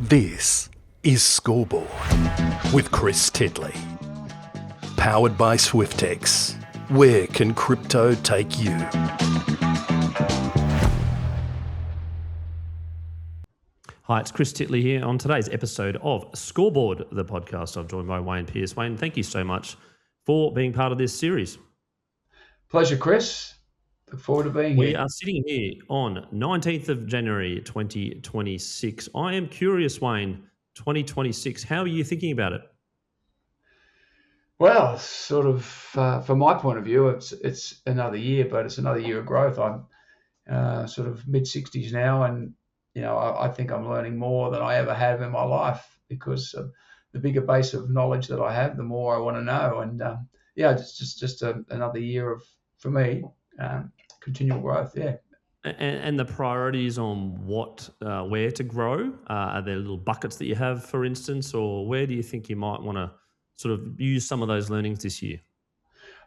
This is Scoreboard with Chris Titley. Powered by Swiftex. Where can crypto take you? Hi, it's Chris Titley here on today's episode of Scoreboard, the podcast. I'm joined by Wayne Pearce. Wayne, thank you so much for being part of this series. Pleasure, Chris. Look forward to being here. We are sitting here on 19th of January 2026. I am curious, Wayne, 2026, how are you thinking about it? Well, sort of, from my point of view, it's another year, but it's another year of growth. I'm sort of mid-60s now, and I think I'm learning more than I ever have in my life because of the bigger base of knowledge that I have, the more I want to know. And it's just another year of, for me, continual growth. Yeah. And the priorities on where to grow? Are there little buckets that you have, for instance, or where do you think you might want to sort of use some of those learnings this year?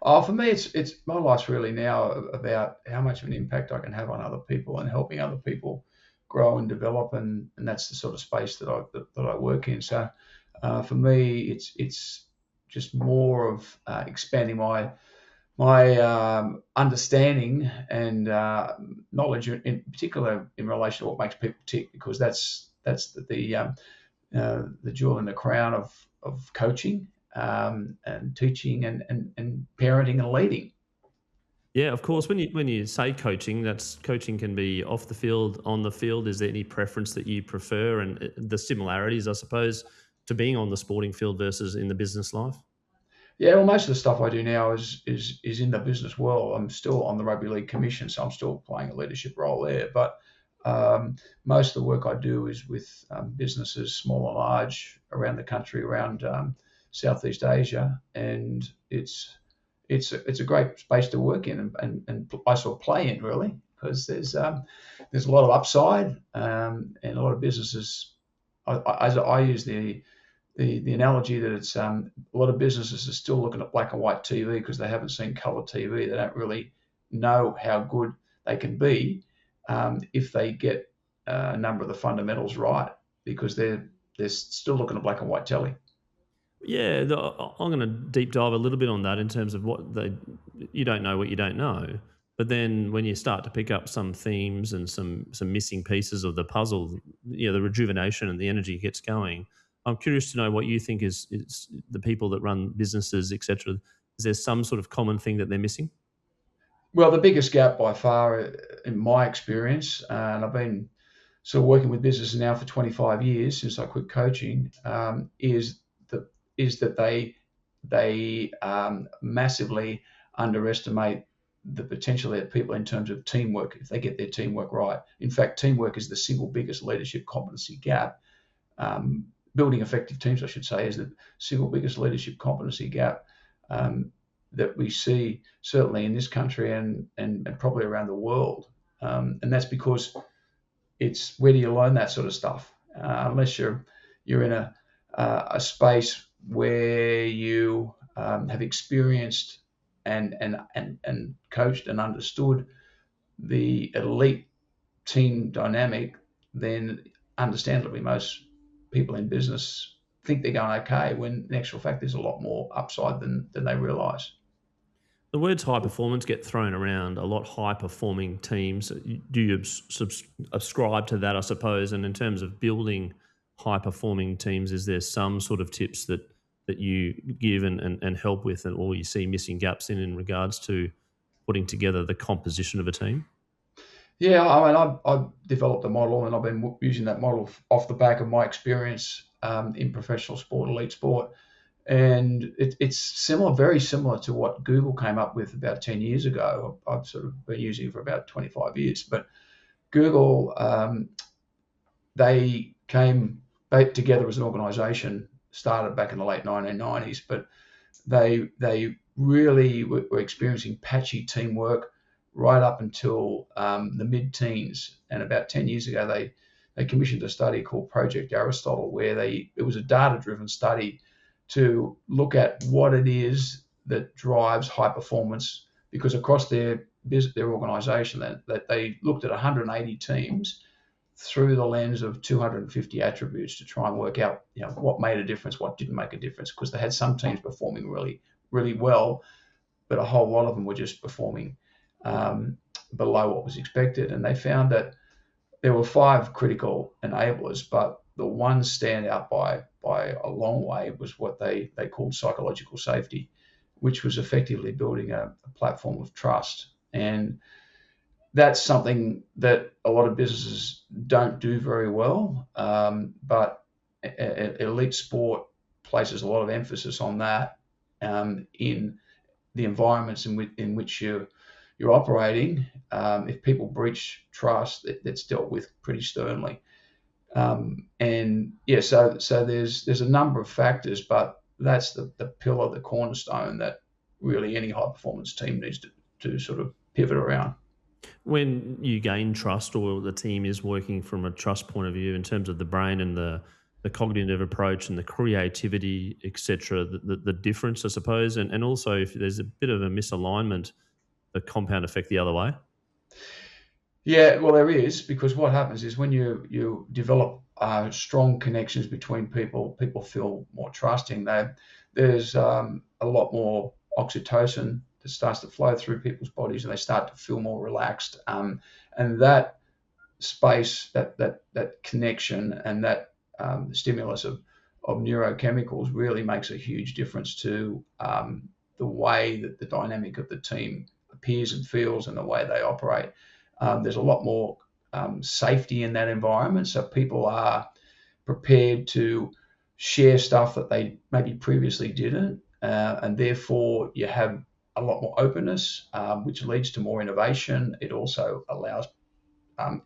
For me, it's my life's really now about how much of an impact I can have on other people and helping other people grow and develop, and that's the sort of space that I work in. So for me, it's just more of expanding my understanding and knowledge, in particular in relation to what makes people tick, because that's the jewel in the crown of coaching and teaching and parenting and leading. Yeah, of course. When you say coaching, coaching can be off the field, on the field. Is there any preference that you prefer, and the similarities, I suppose, to being on the sporting field versus in the business life? Yeah, well, most of the stuff I do now is in the business world. I'm still on the Rugby League Commission, so I'm still playing a leadership role there. But most of the work I do is with businesses, small and large, around the country, around Southeast Asia, and it's a great space to work in and I sort of play in, really, because there's a lot of upside and a lot of businesses. I use the analogy that it's a lot of businesses are still looking at black and white TV because they haven't seen colour TV. They don't really know how good they can be if they get a number of the fundamentals right, because they're still looking at black and white telly. Yeah, I'm going to deep dive a little bit on that in terms of you don't know what you don't know. But then when you start to pick up some themes and some missing pieces of the puzzle, the rejuvenation and the energy gets going. I'm curious to know what you think is the people that run businesses, etc. Is there some sort of common thing that they're missing? Well, the biggest gap by far, in my experience, and I've been sort of working with businesses now for 25 years since I quit coaching, is that they massively underestimate the potential of people in terms of teamwork if they get their teamwork right. In fact, teamwork is the single biggest leadership competency gap. Building effective teams, I should say, is the single biggest leadership competency gap that we see, certainly in this country and probably around the world. And that's because it's, where do you learn that sort of stuff? Unless you're in a space where you have experienced and coached and understood the elite team dynamic, then understandably most people in business think they're going okay, when in actual fact there's a lot more upside than they realise. The words high performance get thrown around a lot. High performing teams. Do you subscribe to that, I suppose? And in terms of building high performing teams, is there some sort of tips that you give and help with, or you see missing gaps in regards to putting together the composition of a team? Yeah, I mean, I've developed a model, and I've been using that model off the back of my experience in professional sport, elite sport. And it's similar, very similar to what Google came up with about 10 years ago. I've sort of been using it for about 25 years. But Google, they came together as an organization, started back in the late 1990s, but they really were experiencing patchy teamwork right up until the mid-teens. And about 10 years ago, they commissioned a study called Project Aristotle, where it was a data-driven study to look at what it is that drives high performance, because across their organization that they looked at 180 teams through the lens of 250 attributes to try and work out, what made a difference, what didn't make a difference, because they had some teams performing really, really well, but a whole lot of them were just performing below what was expected. And they found that there were 5 critical enablers, but the one stand out by a long way was what they called psychological safety, which was effectively building a platform of trust. And that's something that a lot of businesses don't do very well, but elite sport places a lot of emphasis on that in the environments in which you're operating. If people breach trust, that's dealt with pretty sternly. So there's a number of factors, but that's the pillar, the cornerstone that really any high performance team needs to sort of pivot around. When you gain trust, or the team is working from a trust point of view in terms of the brain and the cognitive approach and the creativity, etc., the difference, I suppose, and also if there's a bit of a misalignment, the compound effect the other way. Yeah, well, there is, because what happens is when you develop strong connections between people feel more trusting. There's a lot more oxytocin that starts to flow through people's bodies, and they start to feel more relaxed. And that space, that connection, and that stimulus of neurochemicals really makes a huge difference to the way that the dynamic of the team appears and feels, and the way they operate. There's a lot more safety in that environment, so people are prepared to share stuff that they maybe previously didn't, and therefore you have a lot more openness, which leads to more innovation. It also allows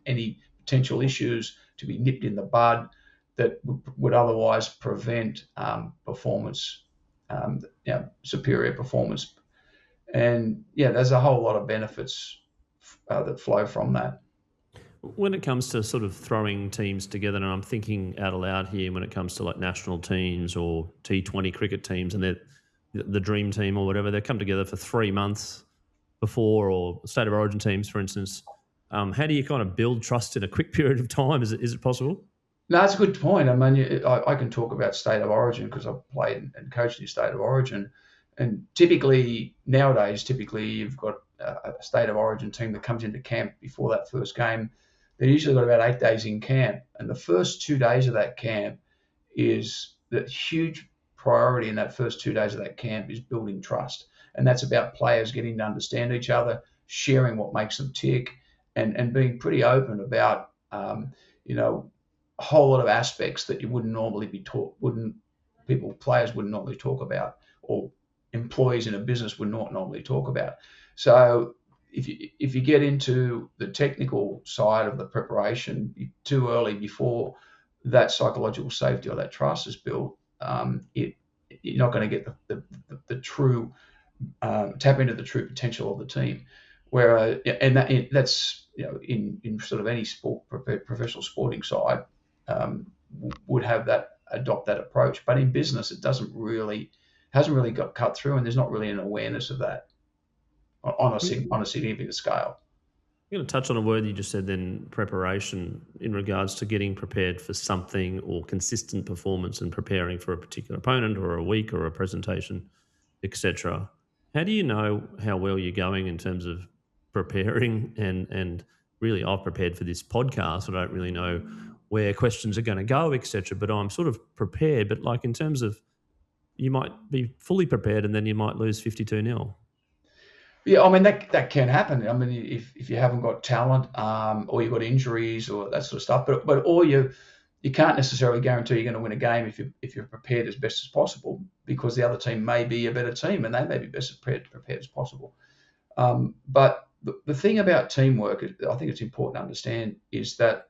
any potential issues to be nipped in the bud that would otherwise prevent performance, superior performance. And there's a whole lot of benefits that flow from that. When it comes to sort of throwing teams together, and I'm thinking out aloud here, when it comes to like national teams or T20 cricket teams, and they're the dream team or whatever, they come together for 3 months before, or state of origin teams, for instance. How do you kind of build trust in a quick period of time? Is it possible? No, that's a good point. I mean, I can talk about state of origin because I've played and coached in state of origin. And nowadays, you've got a state of origin team that comes into camp before that first game. They've usually got about 8 days in camp. And the first 2 days of that camp is the huge priority in that first 2 days of that camp is building trust. And that's about players getting to understand each other, sharing what makes them tick, and being pretty open about, a whole lot of aspects that you wouldn't normally be taught, players wouldn't normally talk about, or employees in a business would not normally talk about. So if you get into the technical side of the preparation too early before that psychological safety or that trust is built, you're not going to get the true tap into the true potential of the team. Where that's in sort of any sport, professional sporting side, would adopt that approach. But in business, it hasn't really got cut through, and there's not really an awareness of that on a significant scale. I'm going to touch on a word you just said then, preparation, in regards to getting prepared for something, or consistent performance and preparing for a particular opponent or a week or a presentation, etc. How do you know how well you're going in terms of preparing? And really, I've prepared for this podcast. I don't really know where questions are going to go, etc. But I'm sort of prepared. But like in terms of, you might be fully prepared and then you might lose 52-0. Yeah, I mean, that can happen. I mean, if you haven't got talent, or you've got injuries or that sort of stuff, but or you can't necessarily guarantee you're going to win a game if you're prepared as best as possible, because the other team may be a better team and they may be best prepared as possible. But the thing about teamwork, I think it's important to understand, is that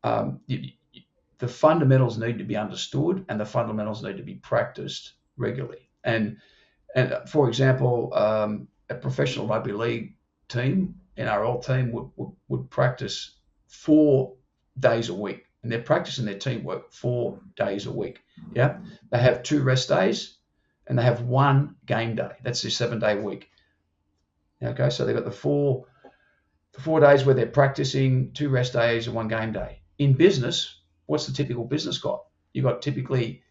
the fundamentals need to be understood and the fundamentals need to be practiced regularly. And for example, a professional rugby league team, NRL team, would practice 4 days a week, and they're practicing their teamwork 4 days a week. Yeah, they have 2 rest days, and they have 1 game day. That's their 7-day week. Okay, so they've got the 4 days where they're practicing, 2 rest days, and 1 game day. in business, what's the typical business got? You've got typically,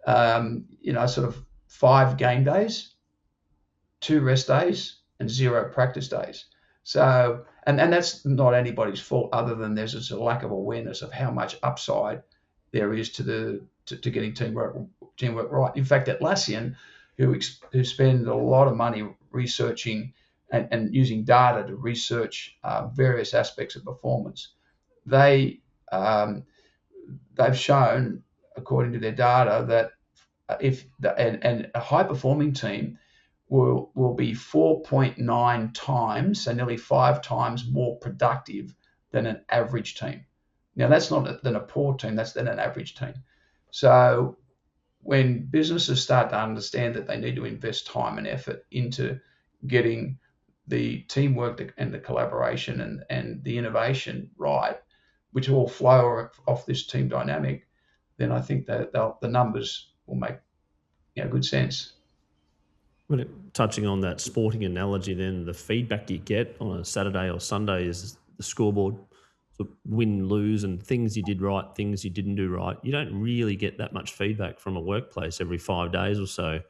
sort of 5 game days, 2 rest days, and 0 practice days. So, and that's not anybody's fault, other than there's just a lack of awareness of how much upside there is to getting teamwork right. In fact, Atlassian, who spend a lot of money researching and using data to research various aspects of performance, they've shown, according to their data, that a high performing team will be 4.9 times, so nearly 5 times more productive than an average team. Now, that's not than a poor team, that's than an average team. So when businesses start to understand that they need to invest time and effort into getting the teamwork and the collaboration and the innovation right, which all flow off this team dynamic, then I think that the numbers will make good sense. Touching on that sporting analogy, then the feedback you get on a Saturday or Sunday is the scoreboard, sort of win, lose, and things you did right, things you didn't do right. You don't really get that much feedback from a workplace every 5 days or so.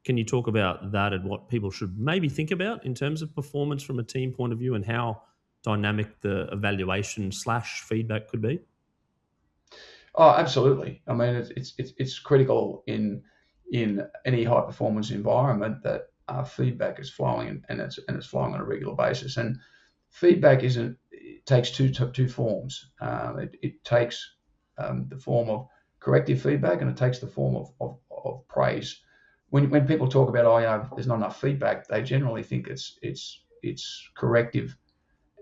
Can you talk about that and what people should maybe think about in terms of performance from a team point of view, and how dynamic the evaluation / feedback could be? Oh, absolutely. I mean, it's critical in any high performance environment that feedback is flowing and it's flowing on a regular basis. And feedback takes two forms. It takes the form of corrective feedback, and it takes the form of praise. When people talk about there's not enough feedback, they generally think it's corrective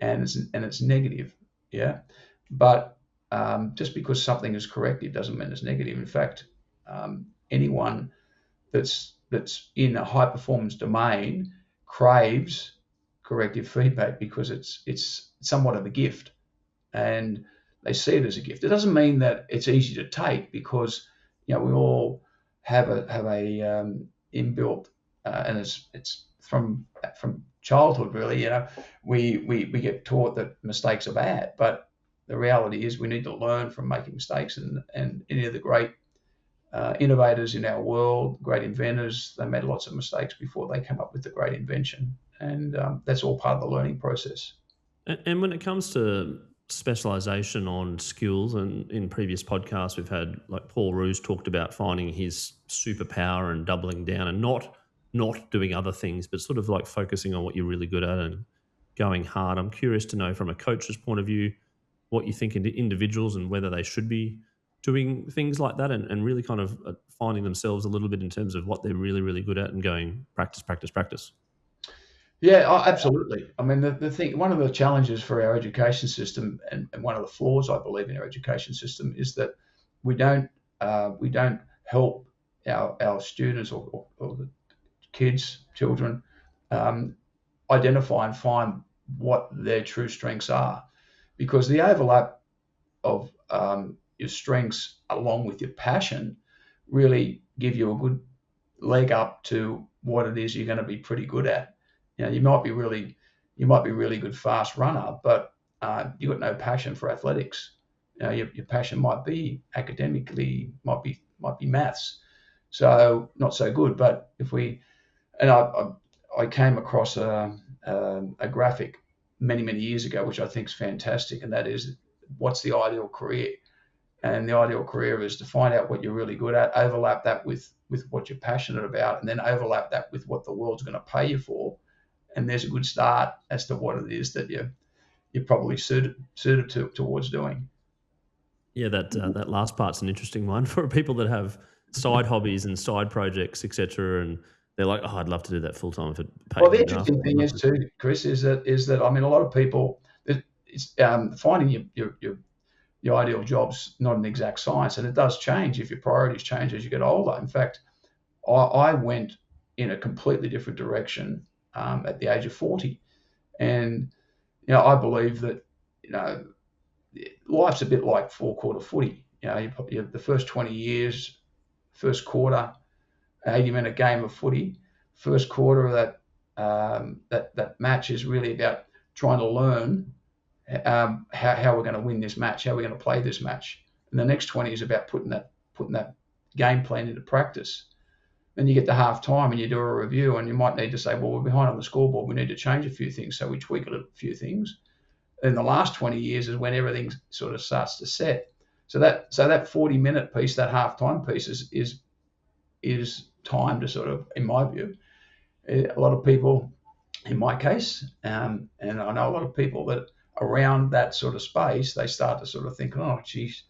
and it's negative. Yeah, but just because something is corrective doesn't mean it's negative. In fact, anyone that's in a high performance domain craves corrective feedback because it's somewhat of a gift, and they see it as a gift. It doesn't mean that it's easy to take, because we all have a inbuilt, and it's from childhood really. We get taught that mistakes are bad, but the reality is we need to learn from making mistakes, and any of the great innovators in our world, great inventors, they made lots of mistakes before they came up with the great invention, and that's all part of the learning process. And when it comes to specialization on skills, and in previous podcasts we've had, like, Paul Roos talked about finding his superpower and doubling down and not doing other things, but sort of like focusing on what you're really good at and going hard. I'm curious to know, from a coach's point of view, what you think into individuals and whether they should be doing things like that, and really kind of finding themselves a little bit in terms of what they're really, really good at and going practice, practice, practice. Yeah, absolutely. I mean, the thing, one of the challenges for our education system, and one of the flaws, I believe, in our education system, is that we don't help our students or the children, identify and find what their true strengths are, because the overlap of your strengths along with your passion really give you a good leg up to what it is you're going to be pretty good at. You might be really good fast runner, but you've got no passion for athletics. Your passion might be academically, might be maths, so not so good. But I came across a graphic many years ago, which I think is fantastic, and that is, what's the ideal career? And the ideal career is to find out what you're really good at, overlap that with what you're passionate about, and then overlap that with what the world's going to pay you for. And there's a good start as to what it is that you're probably suited towards doing. Yeah, that last part's an interesting one for people that have side hobbies and side projects, etc. And they're like, "Oh, I'd love to do that full time if it paid." Well, the interesting thing is too, Chris, is that I mean, a lot of people, it's finding your ideal job's not an exact science, and it does change if your priorities change as you get older. In fact, I went in a completely different direction at the age of 40. And, I believe that, life's a bit like 4-quarter footy. You the first 20 years, first quarter, 80-minute game of footy, first quarter of that match is really about trying to learn how we're going to win this match, how we're going to play this match. And the next 20 is about putting that game plan into practice. Then you get to half time and you do a review, and you might need to say, well, we're behind on the scoreboard. We need to change a few things. So we tweak a few things. And the last 20 years is when everything sort of starts to set. So that 40-minute piece, that half-time piece is time to sort of, in my view, a lot of people, in my case, and I know a lot of people that around that sort of space, they start to sort of think, oh, geez,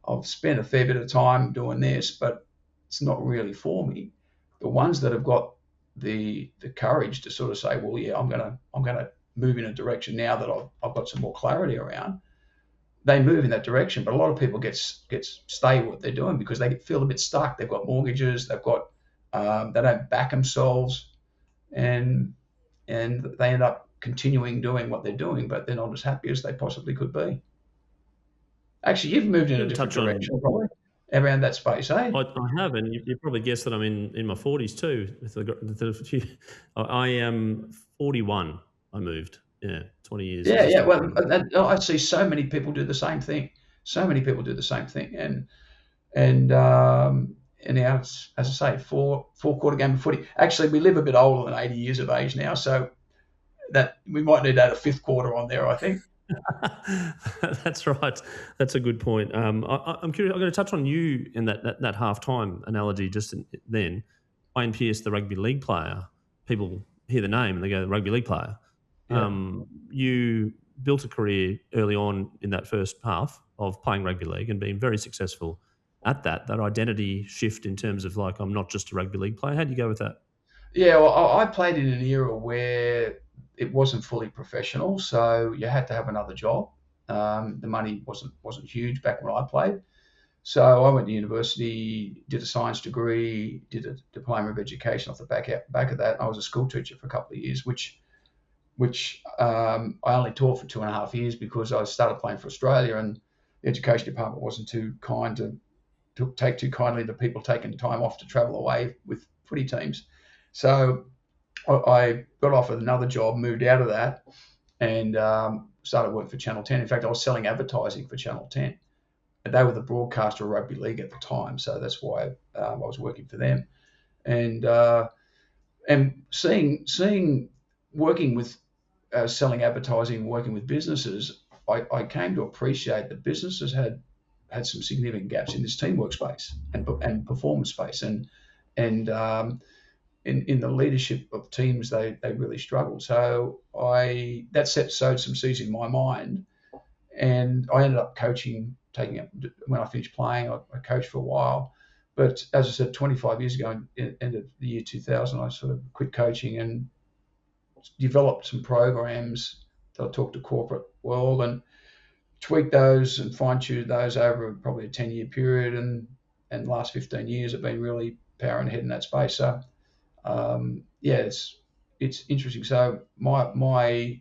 I've spent a fair bit of time doing this, but it's not really for me. The ones that have got the courage to sort of say, well, yeah, I'm gonna move in a direction now that I've got some more clarity around, they move in that direction. But a lot of people stay what they're doing because they feel a bit stuck. They've got mortgages, they don't back themselves, and they end up continuing doing what they're doing, but they're not as happy as they possibly could be. Actually, you've moved in a different direction, probably, around that space, eh? I have, and you probably guessed that I'm in my 40s too. I am 41. I moved, 20 years. Yeah. Well, I see so many people do the same thing. And now it's, as I say, four quarter game of footy. Actually, we live a bit older than 80 years of age now, so that we might need to add a fifth quarter on there, I think. That's right. That's a good point. I'm curious. I'm going to touch on you in that half-time analogy just then. Wayne Pearce, the rugby league player. People hear the name and they go, rugby league player. Yeah. You built a career early on in that first half of playing rugby league and being very successful at that identity shift in terms of like, I'm not just a rugby league player. How do you go with that? Yeah, well, I played in an era where it wasn't fully professional, so you had to have another job. The money wasn't huge back when I played. So I went to university, did a science degree, did a diploma of education off the back of that. I was a school teacher for a couple of years, which I only taught for 2.5 years because I started playing for Australia, and the education department wasn't too kind to take too kindly to people taking time off to travel away with footy teams. So I got offered another job, moved out of that, and started working for Channel 10. In fact, I was selling advertising for Channel 10. And they were the broadcaster of rugby league at the time, so that's why I was working for them. And seeing working with selling advertising, working with businesses, I came to appreciate that businesses had some significant gaps in this teamwork space and performance space, and in the leadership of teams, they really struggled. So that sowed some seeds in my mind, and I ended up coaching. When I finished playing, I coached for a while. But as I said, 25 years ago, end of the year 2000, I sort of quit coaching and developed some programs that I talked to corporate world and tweaked those and fine-tuned those over probably a 10-year period. And the last 15 years have been really powering ahead in that space. So, it's interesting. So I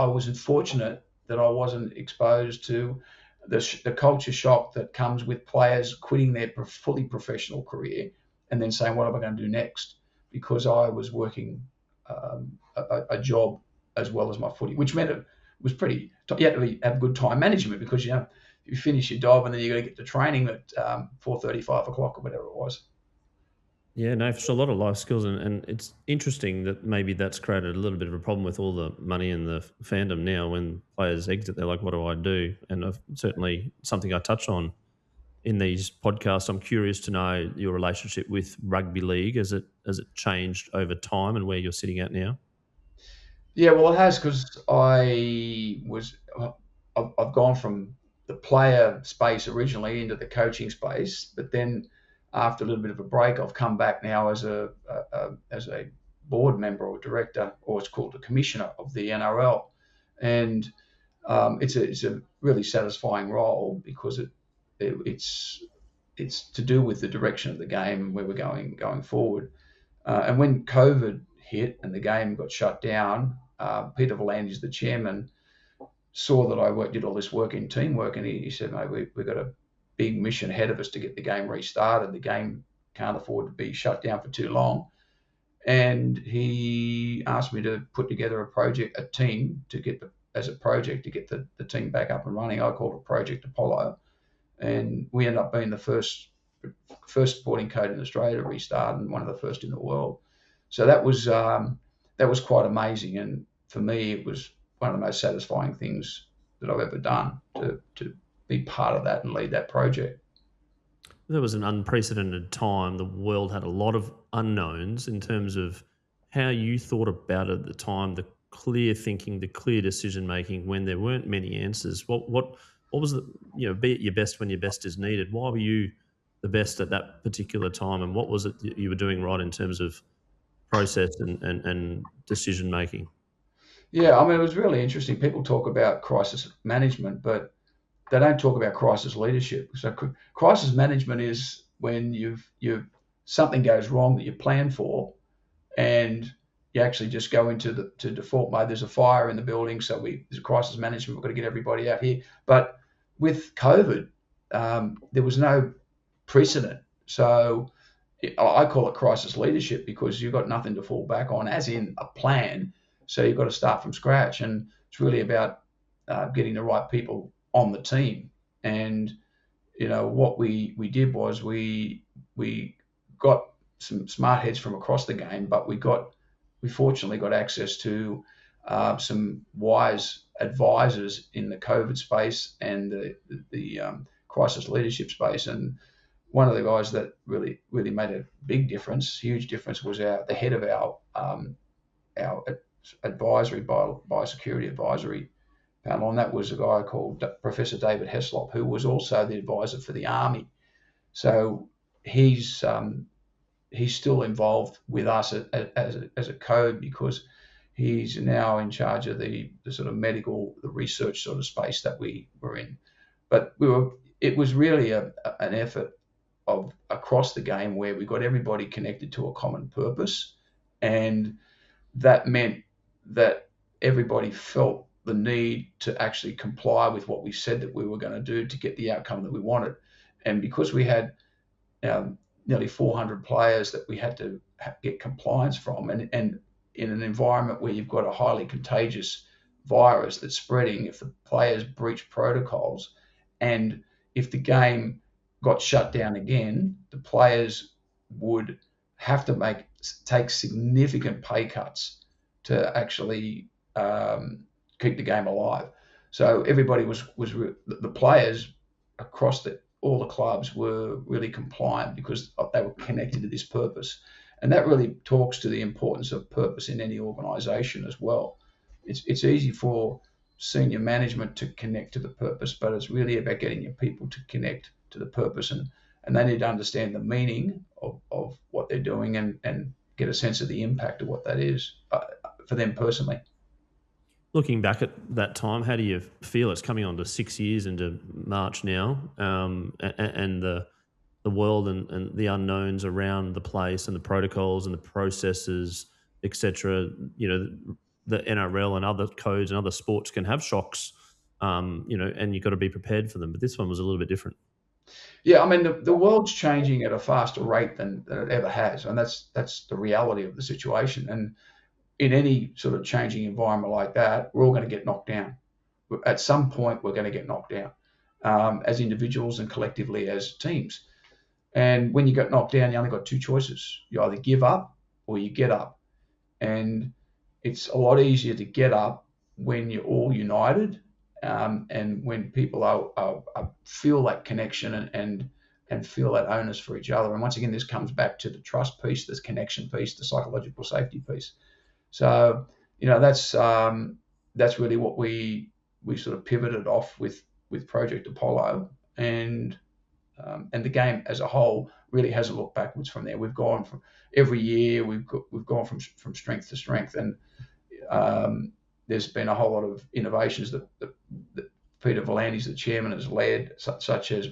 was unfortunate that I wasn't exposed to the culture shock that comes with players quitting their fully professional career and then saying, what am I going to do next? Because I was working a job as well as my footy, which meant it was you had to have good time management because, you finish your job and then you got to get to training at 4:30, 5 o'clock or whatever it was. Yeah, no, for sure, a lot of life skills, and it's interesting that maybe that's created a little bit of a problem with all the money and the fandom now. When players exit, they're like, "What do I do?" And certainly something I touch on in these podcasts. I'm curious to know your relationship with rugby league. Has it changed over time, and where you're sitting at now? Yeah, well, it has because I've gone from the player space originally into the coaching space, but then after a little bit of a break, I've come back now as a board member or director, or it's called a commissioner of the NRL, and it's a really satisfying role because it's to do with the direction of the game and where we're going forward. And when COVID hit and the game got shut down, Peter V'landys, the chairman, saw that I did all this work in teamwork, and he said, "Mate, we've got a big mission ahead of us to get the game restarted. The game can't afford to be shut down for too long." and he asked me to put together a team to get the team back up and running. I called it Project Apollo, and we ended up being the first sporting code in Australia to restart and one of the first in the world. So that was quite amazing, and for me, it was one of the most satisfying things that I've ever done to be part of that and lead that project. There was an unprecedented time. The world had a lot of unknowns in terms of how you thought about it at the time, the clear thinking, the clear decision making when there weren't many answers. What was the, be at your best when your best is needed? Why were you the best at that particular time, and what was it that you were doing right in terms of process and decision making? Yeah, I mean, it was really interesting. People talk about crisis management, but they don't talk about crisis leadership. So crisis management is when you've something goes wrong that you plan for, and you actually just go into to default mode. There's a fire in the building, so there's a crisis management. We've got to get everybody out here. But with COVID, there was no precedent. So I call it crisis leadership because you've got nothing to fall back on, as in a plan. So you've got to start from scratch, and it's really about getting the right people on the team. And what we did was we got some smart heads from across the game, but we fortunately got access to some wise advisors in the COVID space and the crisis leadership space. And one of the guys that really made a big difference, huge difference, was the head of our advisory biosecurity advisory panel, and that was a guy called Professor David Heslop, who was also the advisor for the Army. So he's still involved with us as a code, because he's now in charge of the sort of medical, the research sort of space that we were in. But it was really an effort of across the game where we got everybody connected to a common purpose, and that meant that everybody felt the need to actually comply with what we said that we were going to do to get the outcome that we wanted. And because we had nearly 400 players that we had to get compliance from, and in an environment where you've got a highly contagious virus that's spreading, if the players breach protocols and if the game got shut down again, the players would have to take significant pay cuts to actually keep the game alive. So everybody the players across all the clubs were really compliant because they were connected to this purpose. And that really talks to the importance of purpose in any organisation as well. It's easy for senior management to connect to the purpose, but it's really about getting your people to connect to the purpose, and they need to understand the meaning of what they're doing and get a sense of the impact of what that is for them personally. Looking back at that time, how do you feel? It's coming on to 6 years into March now, and the world and the unknowns around the place and the protocols and the processes, etc. The NRL and other codes and other sports can have shocks, and you've got to be prepared for them. But this one was a little bit different. Yeah, I mean, the world's changing at a faster rate than it ever has, and that's the reality of the situation. And in any sort of changing environment like that, we're all going to get knocked down. At some point, we're going to get knocked down as individuals and collectively as teams. And when you get knocked down, you only got two choices. You either give up or you get up. And it's a lot easier to get up when you're all united, and when people feel that connection and feel that onus for each other. And once again, this comes back to the trust piece, this connection piece, the psychological safety piece. So that's really what we sort of pivoted off with Project Apollo, and the game as a whole really hasn't looked backwards from there. We've gone from every year we've gone from strength to strength, and there's been a whole lot of innovations that Peter Volandes, the chairman, has led, such as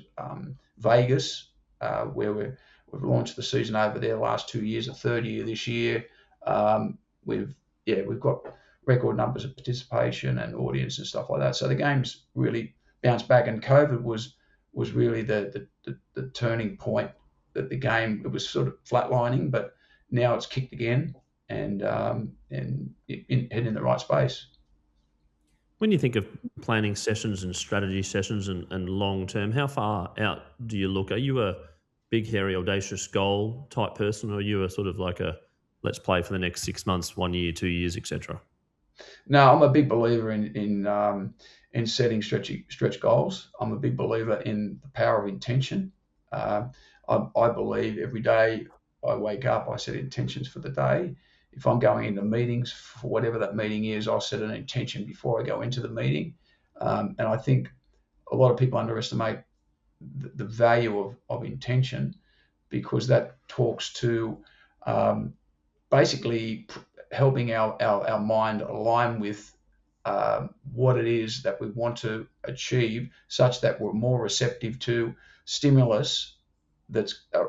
Vegas, where we've launched the season over there last 2 years, a third year this year. We've got record numbers of participation and audience and stuff like that. So the game's really bounced back, and COVID was really the turning point. That the game, it was sort of flatlining, but now it's kicked again, and head in the right space. When you think of planning sessions and strategy sessions and long term, how far out do you look? Are you a big, hairy, audacious goal type person, or are you a sort of like a let's play for the next 6 months, 1 year, 2 years, etc.? No, I'm a big believer in setting stretch goals. I'm a big believer in the power of intention. Uh, I believe every day I wake up, I set intentions for the day. If I'm going into meetings, for whatever that meeting is, I'll set an intention before I go into the meeting. And I think a lot of people underestimate the value of intention, because that talks to um, basically helping our mind align with what it is that we want to achieve, such that we're more receptive to stimulus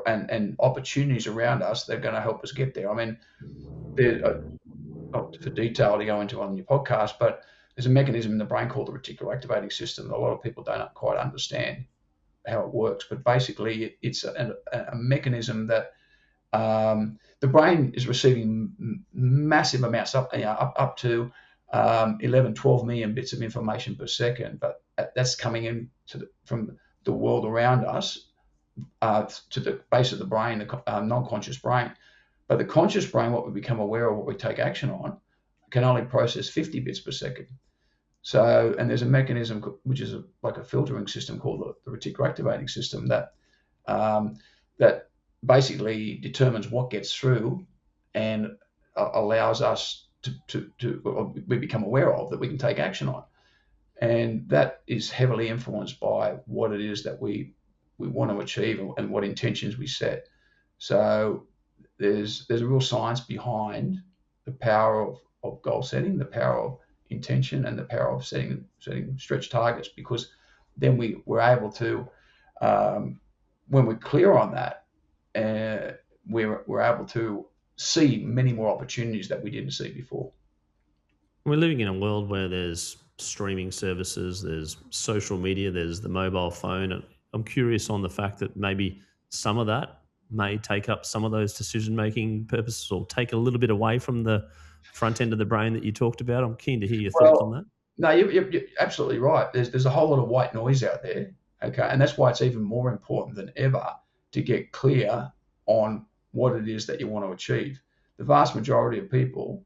and opportunities around us that are going to help us get there. I mean, not for detail to go into on your podcast, but there's a mechanism in the brain called the reticular activating system that a lot of people don't quite understand how it works. But basically, it's a mechanism that the brain is receiving massive amounts, up to 11, 12 million bits of information per second, but that's coming in from the world around us to the base of the brain, the non-conscious brain. But the conscious brain, what we become aware of, what we take action on, can only process 50 bits per second. So, and there's a mechanism which is like a filtering system called the reticular activating system that basically determines what gets through and allows us we become aware of that we can take action on. And that is heavily influenced by what it is that we want to achieve and what intentions we set. So there's a real science behind the power of goal setting, the power of intention, and the power of setting stretch targets, because then we're able to, when we're clear on that, we're able to see many more opportunities that we didn't see before. We're living in a world where there's streaming services, there's social media, there's the mobile phone. And I'm curious on the fact that maybe some of that may take up some of those decision-making purposes or take a little bit away from the front end of the brain that you talked about. I'm keen to hear your thoughts on Well, that. no, you're absolutely right. There's a whole lot of white noise out there, okay, and that's why it's even more important than ever to get clear on what it is that you want to achieve. The vast majority of people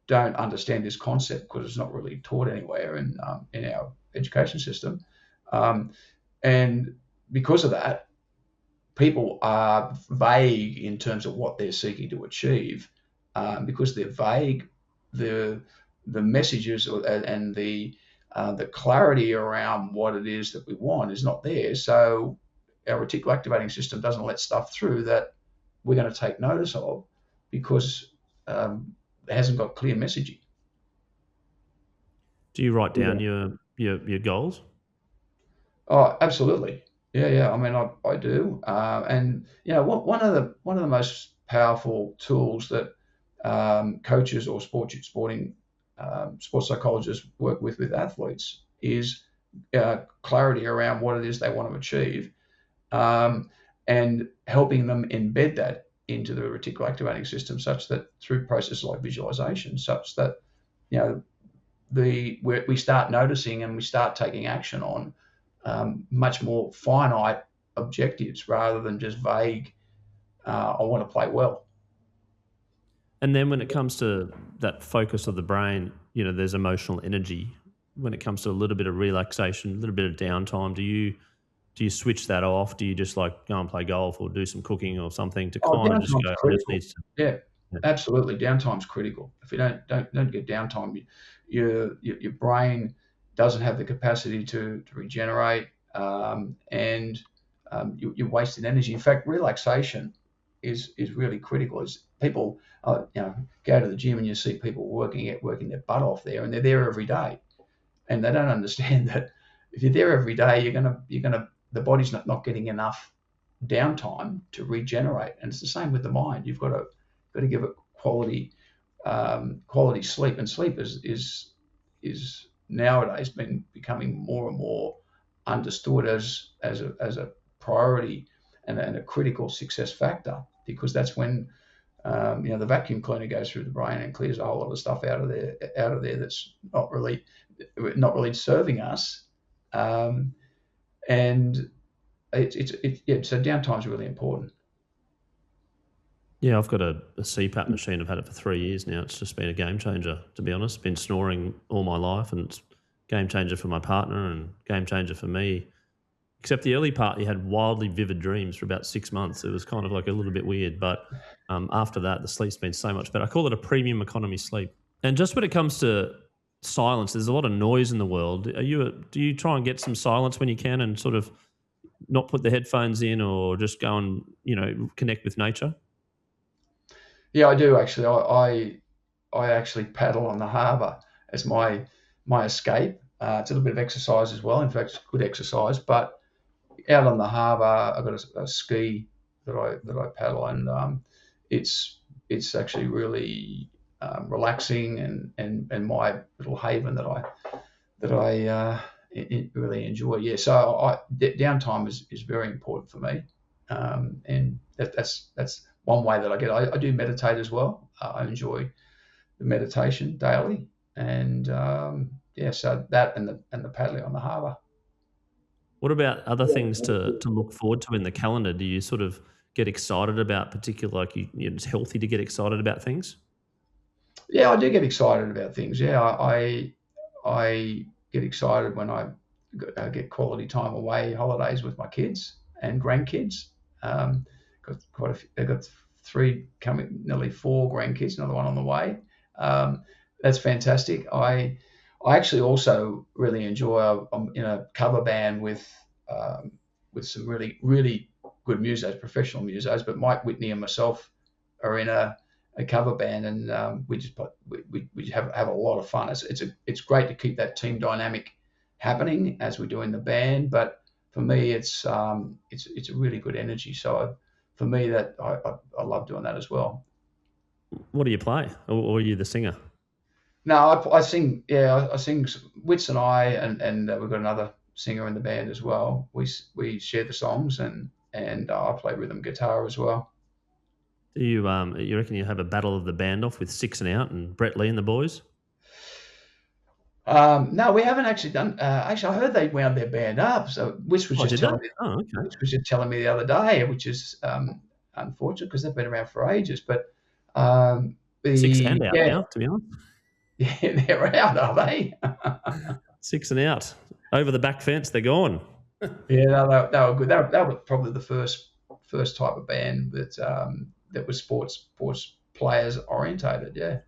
don't understand this concept because it's not really taught anywhere in our education system, um, and because of that, people are vague in terms of what they're seeking to achieve. Because they're vague, the messages and the clarity around what it is that we want is not there. So our reticular activating system doesn't let stuff through that we're going to take notice of, because it hasn't got clear messaging. Do you write Yeah. down your goals? Oh, absolutely. Yeah, yeah. I mean, I do. And one of the most powerful tools that coaches or sporting sports psychologists work with athletes is clarity around what it is they want to achieve, um, and helping them embed that into the reticular activating system, such that through processes like visualization, such that you know we start noticing and we start taking action on much more finite objectives rather than just vague, I want to play well. And then when it comes to that focus of the brain, there's emotional energy. When it comes to a little bit of relaxation, a little bit of downtime, do you switch that off? Do you just like go and play golf or do some cooking or something to Oh, kind of just downtime's go, I just critical. need to. Yeah, Yeah. absolutely. Downtime's critical. If you don't get downtime, your brain doesn't have the capacity to regenerate, and you're wasting energy. In fact, relaxation is really critical. As people, go to the gym and you see people working their butt off there, and they're there every day, and they don't understand that if you're there every day, the body's not getting enough downtime to regenerate. And it's the same with the mind. You've got to give it quality sleep, and sleep is nowadays been becoming more and more understood as a priority and a critical success factor, because that's when The vacuum cleaner goes through the brain and clears a whole lot of stuff out of there that's not really serving us. And so downtime is really important. Yeah, I've got a CPAP machine. I've had it for 3 years now. It's just been a game changer, to be honest. Been snoring all my life, and it's game changer for my partner and game changer for me. Except the early part, you had wildly vivid dreams for about 6 months. It was kind of like a little bit weird, but after that, the sleep's been so much better. I call it a premium economy sleep. And just when it comes to silence, there's a lot of noise in the world. Do you try and get some silence when you can, and sort of not put the headphones in, or just go and connect with nature? Yeah, I do actually. I actually paddle on the harbour as my escape. It's a little bit of exercise as well. In fact, it's good exercise. But out on the harbour, I've got a ski that I paddle, and it's actually really relaxing and my little haven that I really enjoy. Yeah, so downtime is very important for me, and that's one way that I get. I do meditate as well. I enjoy the meditation daily, and so that and the paddling on the harbour. What about other things to look forward to in the calendar? Do you sort of get excited about particular, like it's healthy to get excited about things? Yeah, I do get excited about things. Yeah, I get excited when I get quality time away, holidays with my kids and grandkids. Got quite a few, I've got 3 coming, nearly 4 grandkids, another one on the way. That's fantastic. I actually also really enjoy. I'm in a cover band with some really really good musos, professional musos. But Mike Whitney and myself are in a cover band, and we have a lot of fun. It's great to keep that team dynamic happening as we're doing the band. But for me, it's a really good energy. So for me, that I love doing that as well. What do you play, or are you the singer? No, I sing. Yeah, I sing. Wits and I, and we've got another singer in the band as well. We share the songs, and I play rhythm guitar as well. Do you reckon you have a battle of the band off with Six and Out and Brett Lee and the boys? No, we haven't actually done. Actually, I heard they wound their band up. So which was Oh, just did they? telling me, Oh, okay. which was just telling me the other day, which is unfortunate because they've been around for ages. But Six and Out yeah, now, to be honest. yeah, they're out, are they? Six and Out. Over the back fence, they're gone. Yeah, no, they were good. They were probably the first type of band that was sports players orientated. Yeah.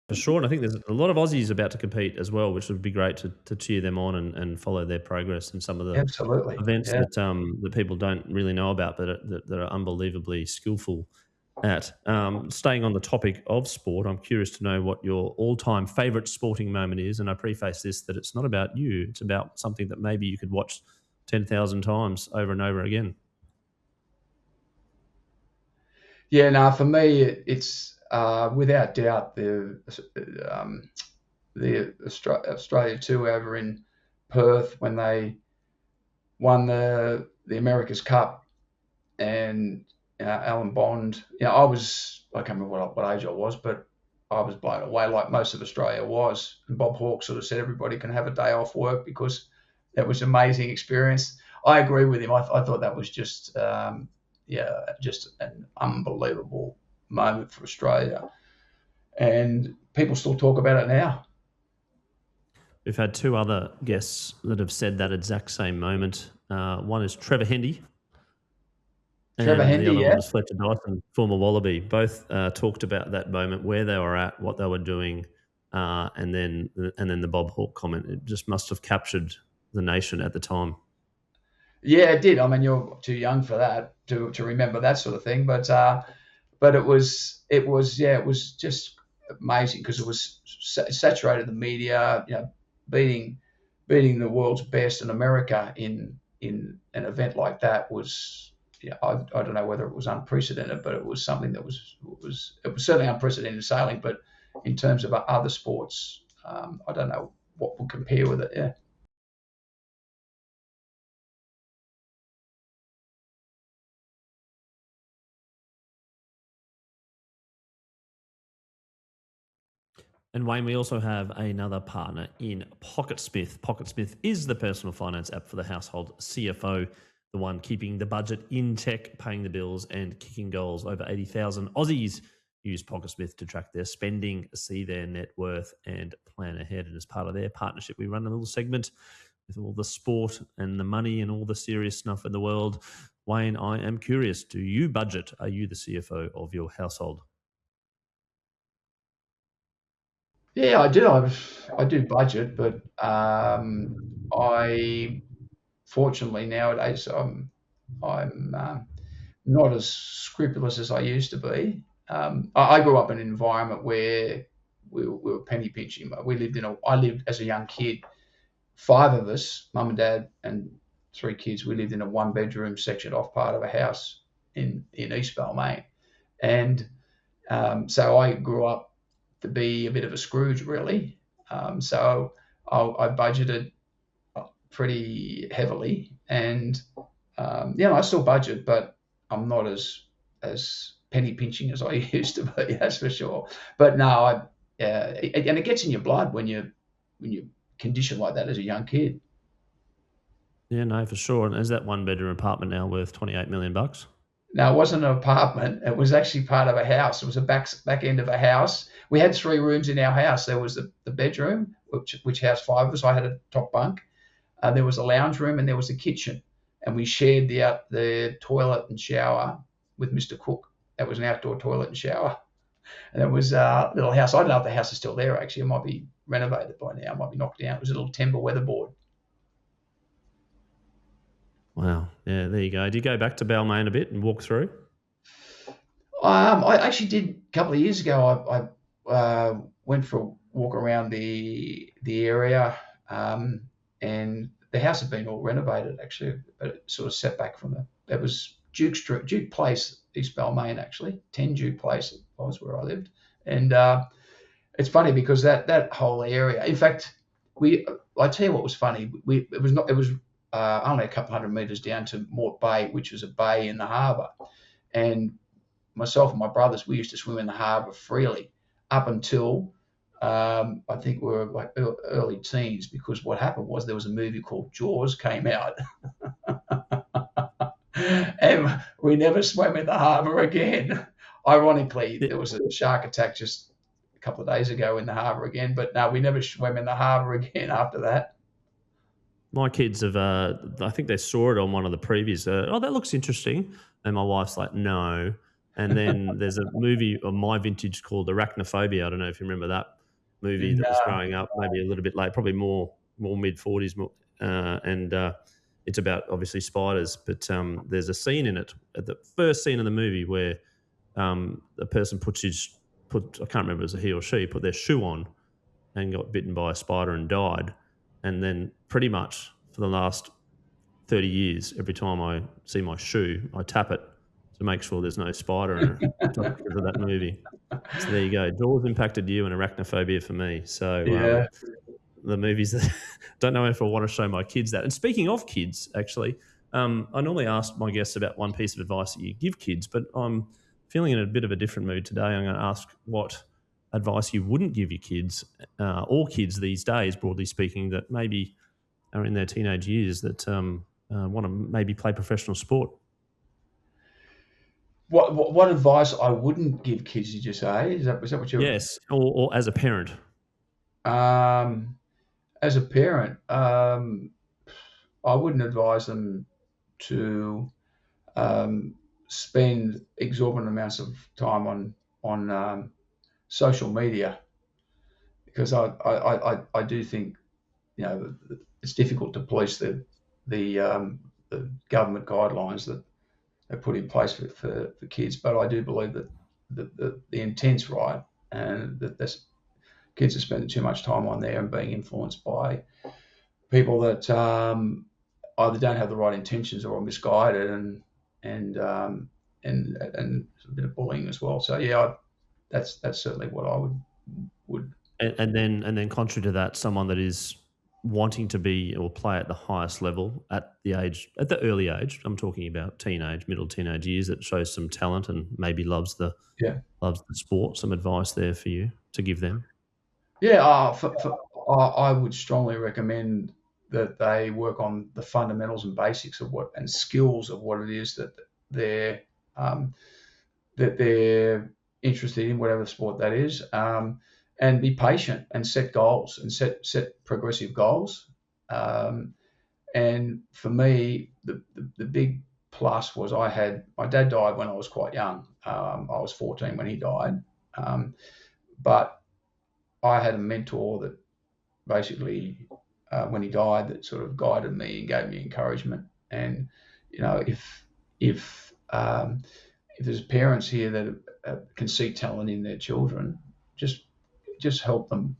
For sure, and I think there's a lot of Aussies about to compete as well, which would be great to cheer them on and follow their progress in some of the Absolutely. events Yeah. that people don't really know about, but that are unbelievably skillful at. Staying on the topic of sport, I'm curious to know what your all-time favourite sporting moment is, and I preface this that it's not about you, it's about something that maybe you could watch 10,000 times over and over again. Yeah. Now, for me, it's without doubt the Australia two over in Perth when they won the America's Cup, and Alan Bond. I can't remember what age I was, but I was blown away like most of Australia was. And Bob Hawke sort of said everybody can have a day off work because that was an amazing experience. I agree with him. I thought that was just just an unbelievable moment for Australia, and people still talk about it now. We've had two other guests that have said that exact same moment. One is Trevor Hendy, Trevor and the Hendy, other one yeah. was Fletcher Dyson, former Wallaby. Both talked about that moment, where they were at, what they were doing, and then the Bob Hawke comment. It just must have captured the nation at the time. Yeah, it did. I mean, you're too young for that to remember that sort of thing, but it was just amazing because it was saturated the media, beating the world's best in America in an event like that was, I don't know whether it was unprecedented, but it was something that it was certainly unprecedented in sailing, but in terms of other sports, I don't know what would compare with it. Yeah. And Wayne, we also have another partner in PocketSmith. PocketSmith is the personal finance app for the household CFO, the one keeping the budget in check, paying the bills, and kicking goals. Over 80,000 Aussies use PocketSmith to track their spending, see their net worth, and plan ahead. And as part of their partnership, we run a little segment with all the sport and the money and all the serious stuff in the world. Wayne, I am curious, do you budget? Are you the CFO of your household? Yeah, I do. I do budget, but I fortunately nowadays I'm not as scrupulous as I used to be. I grew up in an environment where we were penny pinching. I lived as a young kid. Five of us, mum and dad and three kids. We lived in a one bedroom sectioned off part of a house in East Balmain, and so I grew up to be a bit of a Scrooge, really. So I budgeted pretty heavily, and I still budget, but I'm not as penny pinching as I used to be. That's for sure. But no, and it gets in your blood when you condition like that as a young kid. Yeah, no, for sure. And is that one bedroom apartment now worth 28 million bucks? No, it wasn't an apartment. It was actually part of a house. It was a back end of a house. We had three rooms in our house. There was the bedroom, which housed five of us. I had a top bunk. There was a lounge room and there was a kitchen, and we shared the toilet and shower with Mr. Cook. That was an outdoor toilet and shower, and it was a little house. I don't know if the house is still there. Actually, it might be renovated by now. It might be knocked down. It was a little timber weatherboard. Wow. Yeah, there you go. Do you go back to Balmain a bit and walk through? I actually did a couple of years ago. I went for a walk around the area, and the house had been all renovated actually, but it sort of set back from it was Duke Street, Duke Place, East Balmain actually, 10 Duke Place was where I lived, and it's funny because that whole area. In fact, I tell you what was funny. It was only a couple hundred meters down to Mort Bay, which was a bay in the harbour, and myself and my brothers, we used to swim in the harbour freely up until I think we were like early teens, because what happened was there was a movie called Jaws came out, and we never swam in the harbour again. Ironically, there was a shark attack just a couple of days ago in the harbour again, but no, we never swam in the harbour again after that. My kids have, I think they saw it on one of the previews. Oh, that looks interesting. And my wife's like, no. And then there's a movie of my vintage called Arachnophobia. I don't know if you remember that movie that was No. growing up, maybe a little bit late, probably more mid 40s. And it's about obviously spiders. But there's a scene in it, at the first scene of the movie, where the person I can't remember if it was a he or she, put their shoe on and got bitten by a spider and died. And then pretty much for the last 30 years, every time I see my shoe, I tap it to make sure there's no spider in it, just because of that movie. So there you go. Jaws impacted you and arachnophobia for me. So Yeah. the movies that don't know if I want to show my kids that. And speaking of kids, actually, I normally ask my guests about one piece of advice that you give kids, but I'm feeling in a bit of a different mood today. I'm going to ask what advice you wouldn't give your kids, or kids these days, broadly speaking, that maybe are in their teenage years, that want to maybe play professional sport? What advice I wouldn't give kids? Did you say? Is that what you're? Yes, or as a parent. Um, as a parent, I wouldn't advise them to spend exorbitant amounts of time on social media, because I do think, it's difficult to police the government guidelines that are put in place for kids. But I do believe that the intent's right, and that kids are spending too much time on there and being influenced by people that either don't have the right intentions or are misguided, and and a bit of bullying as well. So yeah, that's certainly what I would. And then contrary to that, someone that is wanting to be or play at the highest level at the early age, I'm talking about middle teenage years, that shows some talent and maybe Yeah. loves the sport. Some advice there for you to give them. Yeah, I would strongly recommend that they work on the fundamentals and basics of and skills of what it is they're um, that they're interested in, whatever sport that is, and be patient and set goals and set progressive goals. Um, and for me, the big plus was, my dad died when I was quite young. I was 14 when he died, but I had a mentor that basically, when he died, that sort of guided me and gave me encouragement. And if there's parents here that can see talent in their children, just help them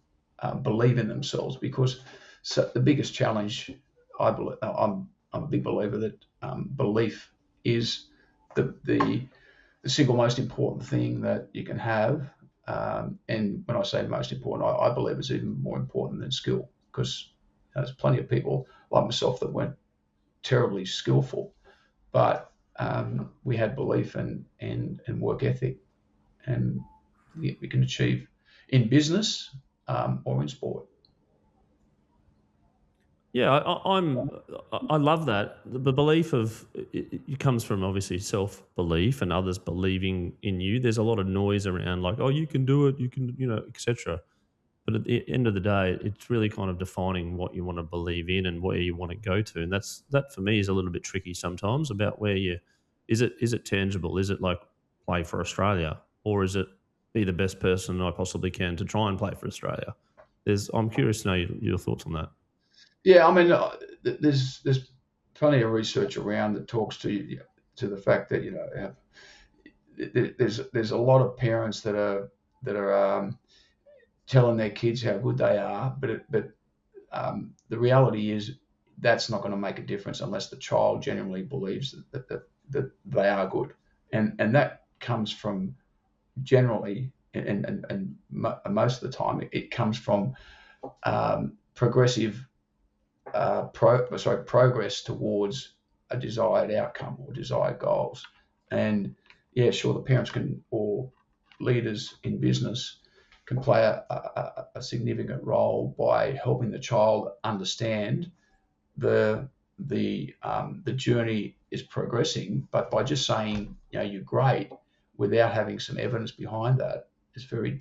believe in themselves, because the biggest challenge, I believe, I'm a big believer that belief is the single most important thing that you can have. And when I say most important, I believe it's even more important than skill, because there's plenty of people like myself that weren't terribly skillful, but we had belief and work ethic, and we can achieve in business or in sport. Yeah, I love that. The belief of it comes from obviously self belief and others believing in you. There's a lot of noise around, like, oh, you can do it, you can, etc. But at the end of the day, it's really kind of defining what you want to believe in and where you want to go to, and that for me is a little bit tricky sometimes about where you is it tangible? Is it like play for Australia, or is it be the best person I possibly can to try and play for Australia? I'm curious to know your thoughts on that. Yeah, I mean, there's plenty of research around that talks to the fact that, there's a lot of parents that are telling their kids how good they are, but the reality is that's not going to make a difference unless the child genuinely believes that they are good, and that comes from, generally, and most of the time, it comes from progressive progress towards a desired outcome or desired goals. And yeah, sure, the parents or leaders in business can play a significant role by helping the child understand the journey is progressing. But by just saying, you're great, without having some evidence behind that, it's pretty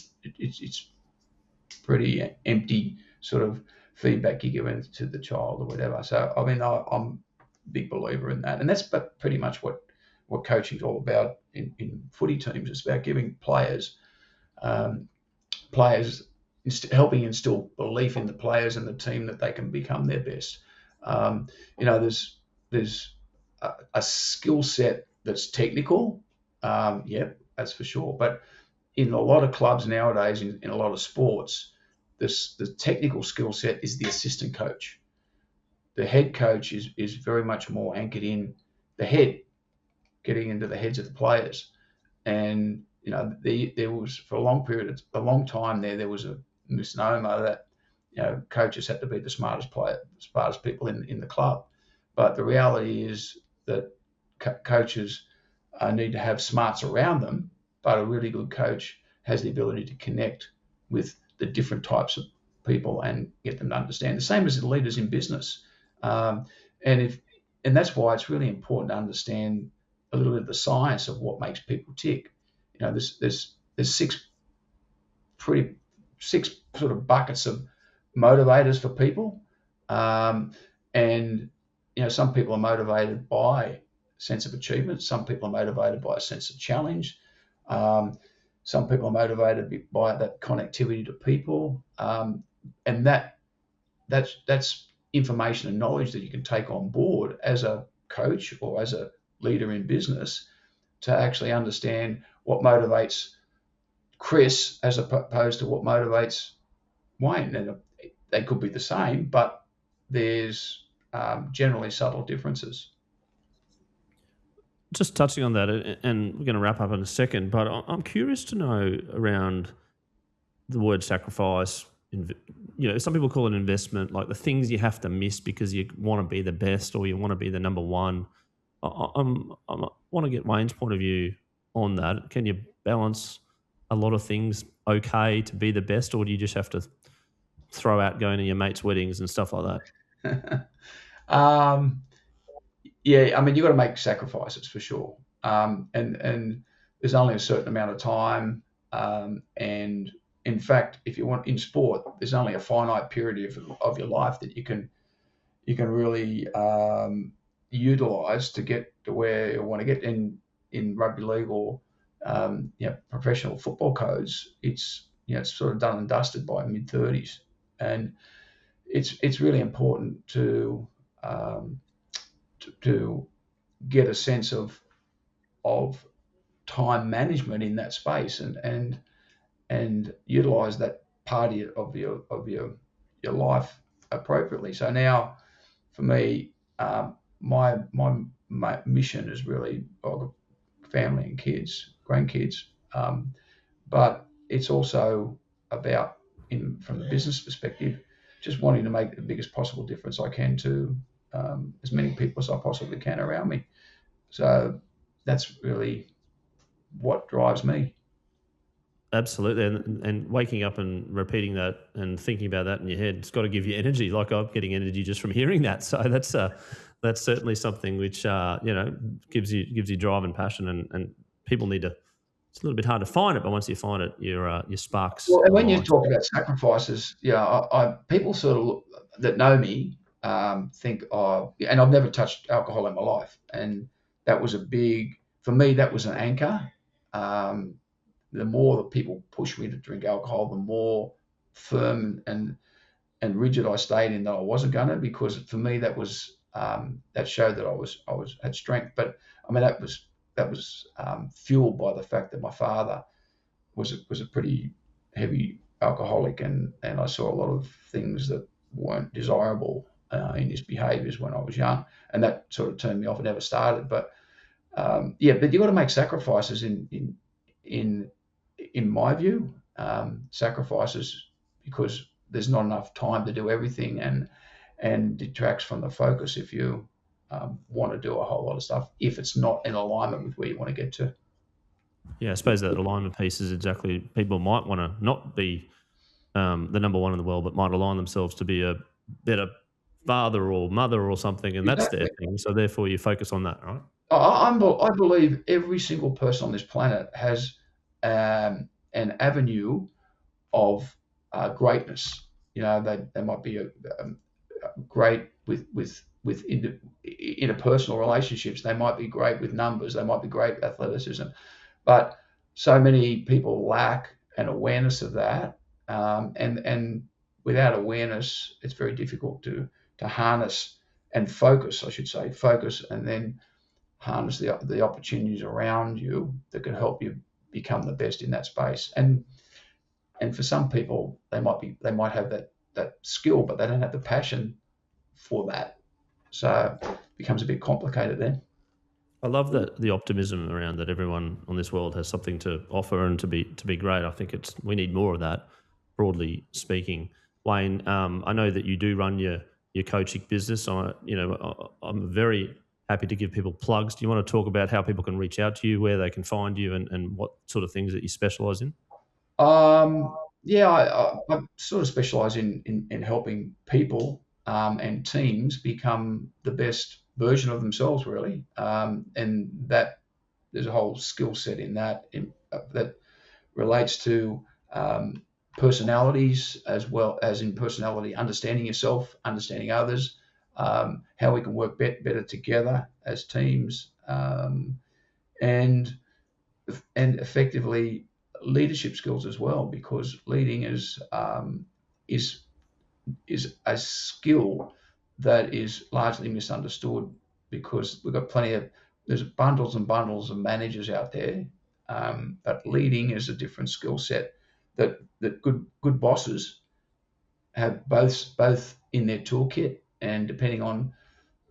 empty sort of feedback you give to the child or whatever. So I mean, I'm a big believer in that, and that's pretty much what coaching is all about in footy teams. It's about giving um, players helping instill belief in the players and the team that they can become their best. There's a skill set that's technical, yep, that's for sure. But in a lot of clubs nowadays, in a lot of sports, the technical skill set is the assistant coach. The head coach is very much more anchored in the head, getting into the heads of the players. And there was, for a long time there was a misnomer that coaches had to be the smartest people in the club. But the reality is that coaches need to have smarts around them, but a really good coach has the ability to connect with the different types of people and get them to understand. The same as the leaders in business. And and that's why it's really important to understand a little bit of the science of what makes people tick. There's pretty six sort of buckets of motivators for people, and some people are motivated by a sense of achievement. Some people are motivated by a sense of challenge. Um, some people are motivated by that connectivity to people, and that's information and knowledge that you can take on board as a coach or as a leader in business to actually understand what motivates Chris as opposed to what motivates Wayne. And they could be the same, but there's generally subtle differences. Just touching on that, and we're going to wrap up in a second, but I'm curious to know around the word sacrifice. Some people call it investment, like the things you have to miss because you want to be the best or you want to be the number one. I want to get Wayne's point of view on that. Can you balance a lot of things okay to be the best, or do you just have to throw out going to your mates' weddings and stuff like that? Yeah, I mean, you've got to make sacrifices for sure. And there's only a certain amount of time. And in fact, if you want in sport, there's only a finite period of your life that you can really utilize to get to where you want to get in rugby league or professional football codes. It's sort of done and dusted by mid-30s, and it's really important to get a sense of time management in that space and utilize that part of your life appropriately. So now, for me, my mission is really family and kids, grandkids, but it's also about, from the business perspective, just wanting to make the biggest possible difference I can to as many people as I possibly can around me. So that's really what drives me. Absolutely, and waking up and repeating that and thinking about that in your head, it's got to give you energy. Like I'm getting energy just from hearing that. So that's certainly something which gives you drive and passion, and people need to. It's a little bit hard to find it, but once you find it, your sparks. Well, and when you talk about sacrifices, people sort of that know me think, and I've never touched alcohol in my life, and that was for me, that was an anchor. The more that people pushed me to drink alcohol, the more firm and rigid I stayed in that I wasn't going to, because for me that was that showed that I had strength. But I mean that was fueled by the fact that my father was a pretty heavy alcoholic, and I saw a lot of things that weren't desirable in his behaviours when I was young, and that sort of turned me off and never started. But but you've got to make sacrifices in my view, sacrifices because there's not enough time to do everything, and detracts from the focus if you want to do a whole lot of stuff if it's not in alignment with where you want to get to. Yeah, I suppose that alignment piece is exactly, people might want to not be the number one in the world, but might align themselves to be a better father or mother or something, and that's their thing. So therefore you focus on that, right? I believe every single person on this planet has an avenue of greatness. They might be great with interpersonal relationships. They might be great with numbers. They might be great with athleticism. But so many people lack an awareness of that, and without awareness, it's very difficult to harness and focus. I should say focus, and then harness the opportunities around you that can help you become the best in that space. And for some people, they might have that skill, but they don't have the passion for that. So it becomes a bit complicated then. I love that, the optimism around that everyone on this world has something to offer and to be great. I think we need more of that, broadly speaking. Wayne, I know that you do run your coaching business. I'm very happy to give people plugs. Do you want to talk about how people can reach out to you, where they can find you, and what sort of things that you specialise in? I sort of specialise in helping people and teams become the best version of themselves, really. And that there's a whole skill set in that that relates to personalities, as well as in personality, understanding yourself, understanding others, how we can work better together as teams, and effectively leadership skills as well, because leading is is a skill that is largely misunderstood, because we've got there's bundles and bundles of managers out there, but leading is a different skill set that good bosses have both in their toolkit, and depending on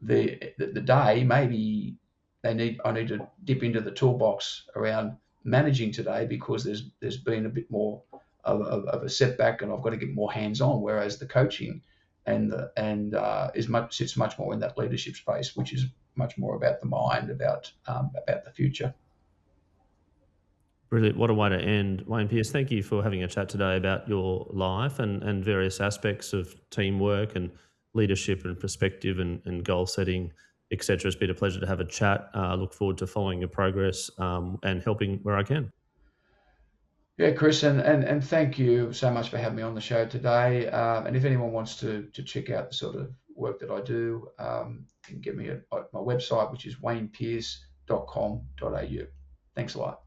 the day, maybe I need to dip into the toolbox around managing today, because there's been a bit more of a setback, and I've got to get more hands on. Whereas the coaching sits much more in that leadership space, which is much more about the mind, about the future. Brilliant. What a way to end. Wayne Pearce, thank you for having a chat today about your life and various aspects of teamwork and leadership and perspective and goal setting, etc. It's been a pleasure to have a chat. I look forward to following your progress and helping where I can. Yeah, Chris, and thank you so much for having me on the show today. And if anyone wants to check out the sort of work that I do, you can get me at my website, which is waynepearce.com.au. Thanks a lot.